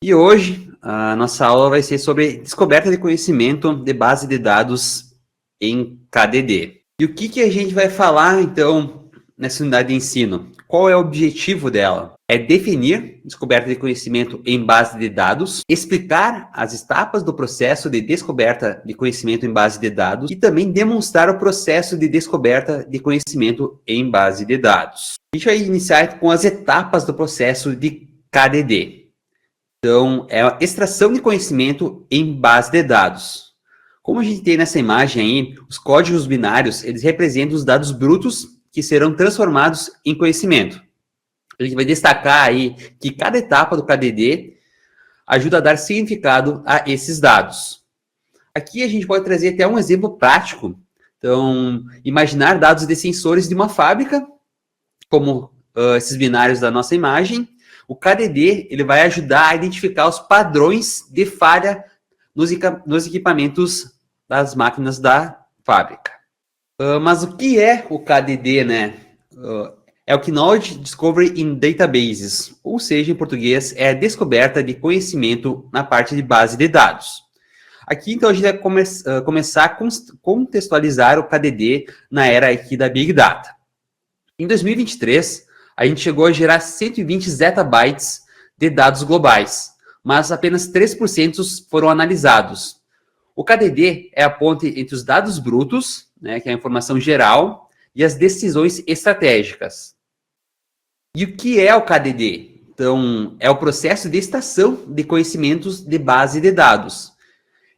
E hoje a nossa aula vai ser sobre descoberta de conhecimento de base de dados em KDD. E o que a gente vai falar, então, nessa unidade de ensino? Qual é o objetivo dela? É definir descoberta de conhecimento em base de dados, explicar as etapas do processo de descoberta de conhecimento em base de dados e também demonstrar o processo de descoberta de conhecimento em base de dados. A gente vai iniciar com as etapas do processo de KDD. Então, é a extração de conhecimento em base de dados. Como a gente tem nessa imagem aí, os códigos binários, eles representam os dados brutos que serão transformados em conhecimento. A gente vai destacar aí que cada etapa do KDD ajuda a dar significado a esses dados. Aqui a gente pode trazer até um exemplo prático. Então, imaginar dados de sensores de uma fábrica, como esses binários da nossa imagem. O KDD ele vai ajudar a identificar os padrões de falha nos equipamentos das máquinas da fábrica. Mas o que é o KDD, né? É o Knowledge Discovery in Databases, ou seja, em português, é a descoberta de conhecimento na parte de base de dados. Aqui, então, a gente vai começar a contextualizar o KDD na era aqui da Big Data. Em 2023, a gente chegou a gerar 120 zettabytes de dados globais, mas apenas 3% foram analisados. O KDD é a ponte entre os dados brutos, né, que é a informação geral, e as decisões estratégicas. E o que é o KDD? Então, é o processo de extração de conhecimentos de base de dados.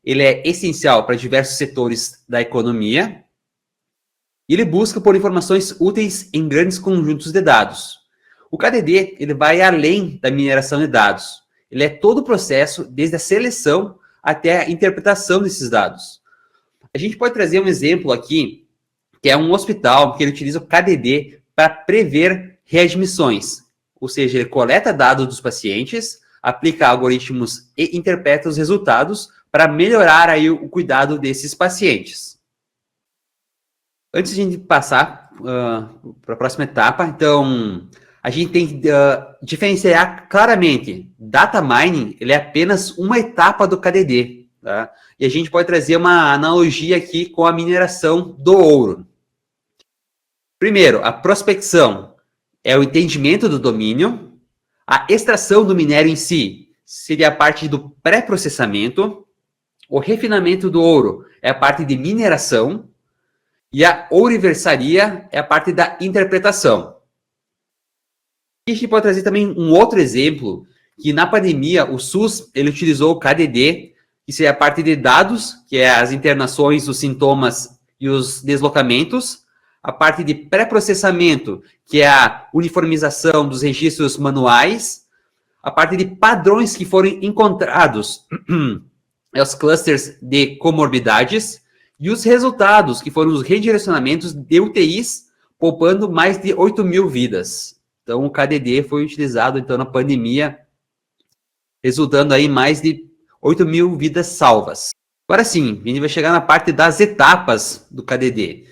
Ele é essencial para diversos setores da economia, e ele busca por informações úteis em grandes conjuntos de dados. O KDD ele vai além da mineração de dados. Ele é todo o processo, desde a seleção até a interpretação desses dados. A gente pode trazer um exemplo aqui, que é um hospital que ele utiliza o KDD para prever readmissões. Ou seja, ele coleta dados dos pacientes, aplica algoritmos e interpreta os resultados para melhorar aí o cuidado desses pacientes. Antes de a gente passar para a próxima etapa, então, a gente tem que diferenciar claramente. Data mining, ele é apenas uma etapa do KDD, tá? E a gente pode trazer uma analogia aqui com a mineração do ouro. Primeiro, a prospecção é o entendimento do domínio. A extração do minério em si seria a parte do pré-processamento. O refinamento do ouro é a parte de mineração. E a ouriversaria é a parte da interpretação. E a gente pode trazer também um outro exemplo, que na pandemia o SUS ele utilizou o KDD, que seria a parte de dados, que é as internações, os sintomas e os deslocamentos, a parte de pré-processamento, que é a uniformização dos registros manuais, a parte de padrões que foram encontrados, é os clusters de comorbidades, e os resultados, que foram os redirecionamentos de UTIs, poupando mais de 8.000 vidas. Então, o KDD foi utilizado, então, na pandemia, resultando aí em mais de 8.000 vidas salvas. Agora sim, a gente vai chegar na parte das etapas do KDD.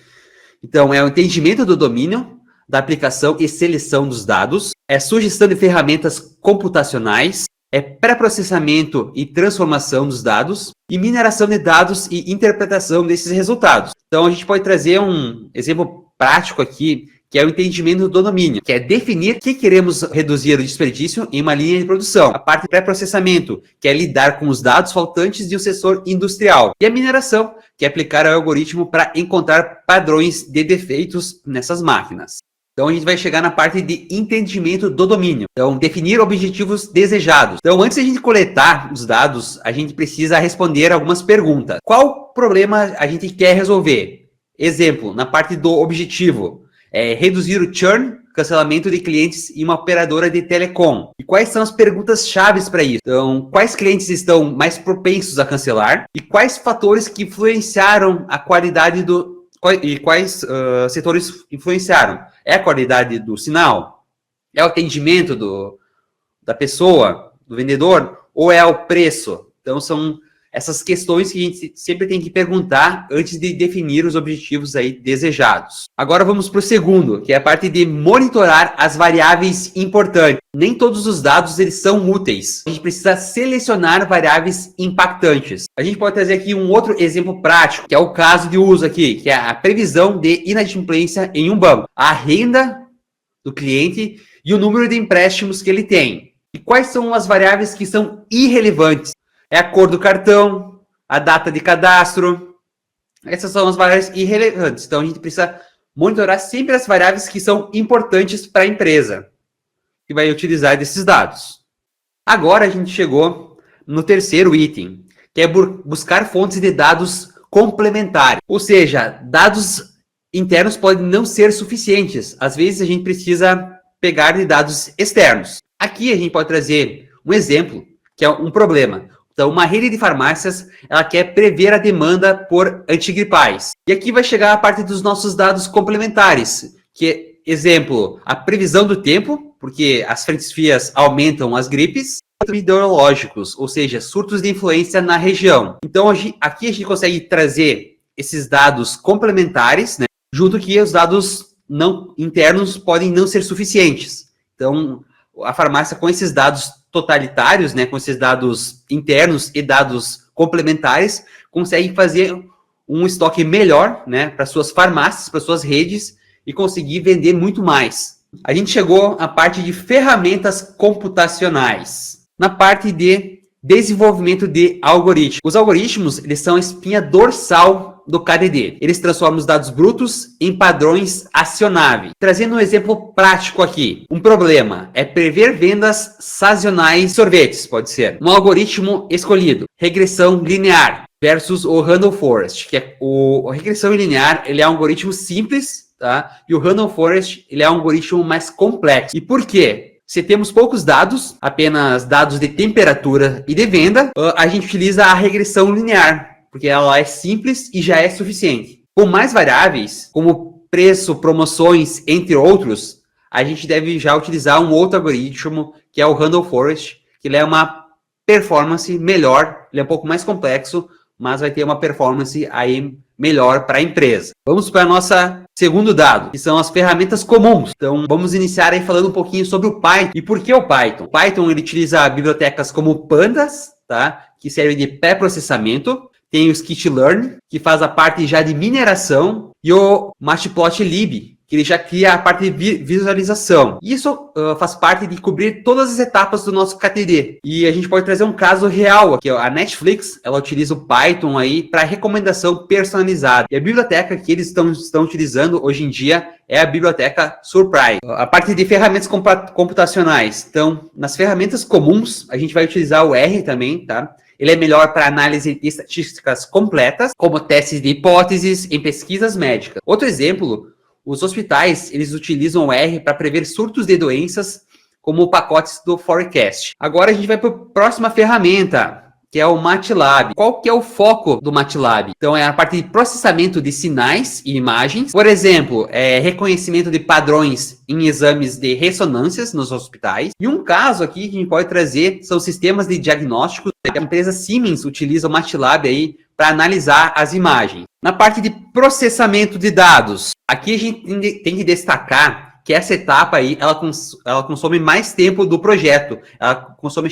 Então, é o entendimento do domínio, da aplicação e seleção dos dados, é sugestão de ferramentas computacionais, é pré-processamento e transformação dos dados, e mineração de dados e interpretação desses resultados. Então, a gente pode trazer um exemplo prático aqui, que é o entendimento do domínio, que é definir o que queremos reduzir o desperdício em uma linha de produção. A parte de pré-processamento, que é lidar com os dados faltantes de um setor industrial. E a mineração, que é aplicar o algoritmo para encontrar padrões de defeitos nessas máquinas. Então, a gente vai chegar na parte de entendimento do domínio. Então, definir objetivos desejados. Então, antes de a gente coletar os dados, a gente precisa responder algumas perguntas. Qual problema a gente quer resolver? Exemplo, na parte do objetivo, reduzir o churn, cancelamento de clientes em uma operadora de telecom. E quais são as perguntas chaves para isso? Então, quais clientes estão mais propensos a cancelar? E quais fatores que influenciaram a qualidade do... E quais setores influenciaram? É a qualidade do sinal? É o atendimento da pessoa, do vendedor? Ou é o preço? Então, são essas questões que a gente sempre tem que perguntar antes de definir os objetivos aí desejados. Agora vamos para o segundo, que é a parte de monitorar as variáveis importantes. Nem todos os dados eles são úteis. A gente precisa selecionar variáveis impactantes. A gente pode trazer aqui um outro exemplo prático, que é o caso de uso aqui, que é a previsão de inadimplência em um banco. A renda do cliente e o número de empréstimos que ele tem. E quais são as variáveis que são irrelevantes? É a cor do cartão, a data de cadastro. Essas são as variáveis irrelevantes. Então, a gente precisa monitorar sempre as variáveis que são importantes para a empresa, que vai utilizar desses dados. Agora, a gente chegou no terceiro item, que é buscar fontes de dados complementares. Ou seja, dados internos podem não ser suficientes. Às vezes, a gente precisa pegar de dados externos. Aqui, a gente pode trazer um exemplo, que é um problema. Então, uma rede de farmácias, ela quer prever a demanda por antigripais. E aqui vai chegar a parte dos nossos dados complementares, que é, exemplo, a previsão do tempo, porque as frentes frias aumentam as gripes, epidemiológicos, ou seja, surtos de influenza na região. Então, aqui a gente consegue trazer esses dados complementares, né, junto que os dados não internos podem não ser suficientes. Então, a farmácia com esses dados totalitários, né, com esses dados internos e dados complementares, consegue fazer um estoque melhor, né, para suas farmácias, para suas redes e conseguir vender muito mais. A gente chegou à parte de ferramentas computacionais. Na parte de desenvolvimento de algoritmos. Os algoritmos, eles são a espinha dorsal do KDD. Eles transformam os dados brutos em padrões acionáveis. Trazendo um exemplo prático aqui. Um problema é prever vendas sazonais de sorvetes, pode ser. Um algoritmo escolhido. Regressão linear versus o Random Forest, que é a regressão linear, ele é um algoritmo simples, tá? E o Random Forest, ele é um algoritmo mais complexo. E por quê? Se temos poucos dados, apenas dados de temperatura e de venda, a gente utiliza a regressão linear, porque ela é simples e já é suficiente. Com mais variáveis, como preço, promoções, entre outros, a gente deve já utilizar um outro algoritmo, que é o Random Forest, que ele é uma performance melhor, ele é um pouco mais complexo, mas vai ter uma performance aí melhor para a empresa. Vamos para o nosso segundo dado, que são as ferramentas comuns. Então, vamos iniciar aí falando um pouquinho sobre o Python. E por que o Python? O Python, ele utiliza bibliotecas como Pandas, tá? Que servem de pré-processamento. Tem o Scikit-learn, que faz a parte já de mineração. E o Matplotlib, que ele já cria a parte de visualização. Isso faz parte de cobrir todas as etapas do nosso KTD. E a gente pode trazer um caso real aqui. A Netflix, ela utiliza o Python aí para recomendação personalizada. E a biblioteca que eles estão utilizando hoje em dia é a biblioteca Surprise. A parte de ferramentas computacionais. Então, nas ferramentas comuns, a gente vai utilizar o R também, tá? Ele é melhor para análise de estatísticas completas, como testes de hipóteses em pesquisas médicas. Outro exemplo, os hospitais, eles utilizam o R para prever surtos de doenças, como pacotes do Forecast. Agora a gente vai para a próxima ferramenta, que é o MATLAB. Qual que é o foco do MATLAB? Então, é a parte de processamento de sinais e imagens. Por exemplo, reconhecimento de padrões em exames de ressonâncias nos hospitais. E um caso aqui que a gente pode trazer são sistemas de diagnósticos. A empresa Siemens utiliza o MATLAB aí para analisar as imagens. Na parte de processamento de dados, aqui a gente tem que destacar que essa etapa aí, ela consome mais tempo do projeto. Ela consome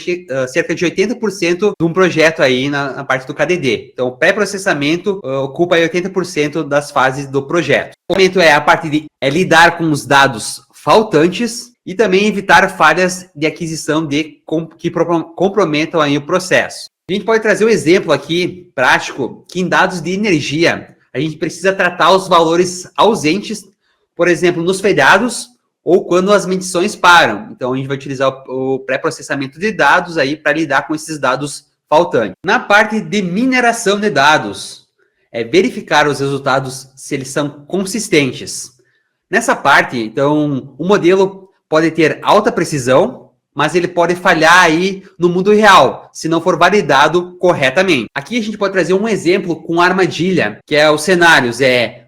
cerca de 80% de um projeto aí na parte do KDD. Então, o pré-processamento ocupa aí 80% das fases do projeto. O momento é a parte de lidar com os dados faltantes e também evitar falhas de aquisição que comprometam aí o processo. A gente pode trazer um exemplo aqui, prático, que em dados de energia, a gente precisa tratar os valores ausentes, por exemplo, nos feriados ou quando as medições param. Então, a gente vai utilizar o pré-processamento de dados aí para lidar com esses dados faltantes. Na parte de mineração de dados, é verificar os resultados se eles são consistentes. Nessa parte, então, o modelo pode ter alta precisão, mas ele pode falhar aí no mundo real, se não for validado corretamente. Aqui a gente pode trazer um exemplo com armadilha, que é os cenários,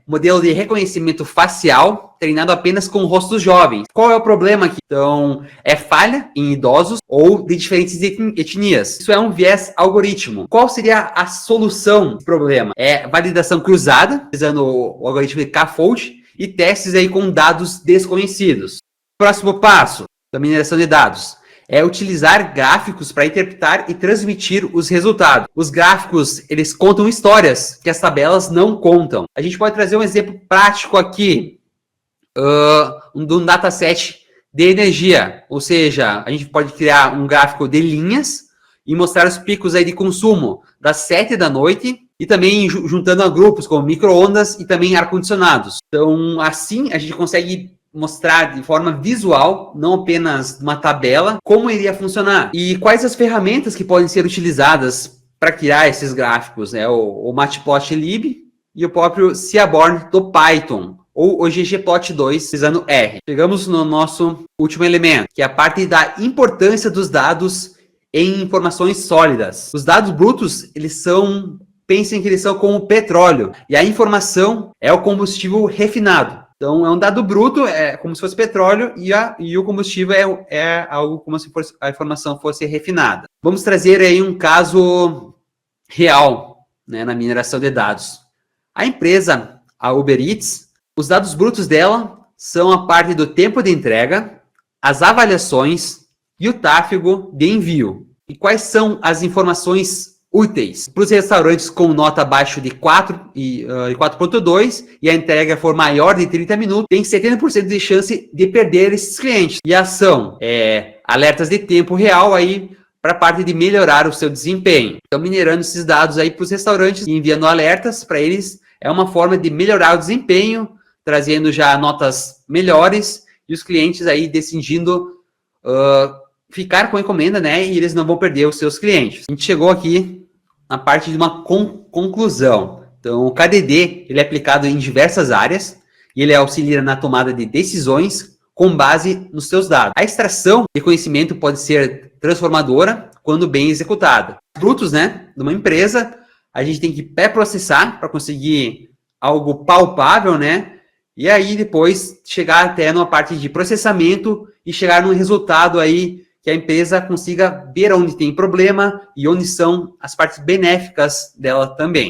modelo de reconhecimento facial treinado apenas com rostos jovens. Qual é o problema aqui? Então, é falha em idosos ou de diferentes etnias. Isso é um viés algoritmo. Qual seria a solução desse problema? É validação cruzada, utilizando o algoritmo de K-fold, e testes aí com dados desconhecidos. Próximo passo da mineração de dados é utilizar gráficos para interpretar e transmitir os resultados. Os gráficos, eles contam histórias que as tabelas não contam. A gente pode trazer um exemplo prático aqui, de um dataset de energia. Ou seja, a gente pode criar um gráfico de linhas e mostrar os picos aí de consumo das 7 da noite e também juntando a grupos como micro-ondas e também ar-condicionados. Então, assim, a gente consegue mostrar de forma visual, não apenas uma tabela, como iria funcionar. E quais as ferramentas que podem ser utilizadas para criar esses gráficos, né? O Matplotlib e o próprio Seaborn do Python, ou o ggplot2 utilizando R. Chegamos no nosso último elemento, que é a parte da importância dos dados em informações sólidas. Os dados brutos, pensem que eles são como petróleo, e a informação é o combustível refinado. Então, é um dado bruto, é como se fosse petróleo, e o combustível é algo como se a informação fosse refinada. Vamos trazer aí um caso real, né, na mineração de dados. A empresa, a Uber Eats, os dados brutos dela são a parte do tempo de entrega, as avaliações e o tráfego de envio. E quais são as informações úteis? Para os restaurantes com nota abaixo de 4.2 e a entrega for maior de 30 minutos, tem 70% de chance de perder esses clientes. E a ação é alertas de tempo real aí para a parte de melhorar o seu desempenho. Então, minerando esses dados aí para os restaurantes e enviando alertas para eles é uma forma de melhorar o desempenho, trazendo já notas melhores e os clientes aí decidindo ficar com a encomenda, né? E eles não vão perder os seus clientes. A gente chegou aqui na parte de uma conclusão. Então, o KDD ele é aplicado em diversas áreas e ele auxilia na tomada de decisões com base nos seus dados. A extração de conhecimento pode ser transformadora quando bem executada. Os brutos, né, de uma empresa, a gente tem que pré-processar para conseguir algo palpável, né? E aí depois chegar até numa parte de processamento e chegar num resultado aí que a empresa consiga ver onde tem problema e onde são as partes benéficas dela também.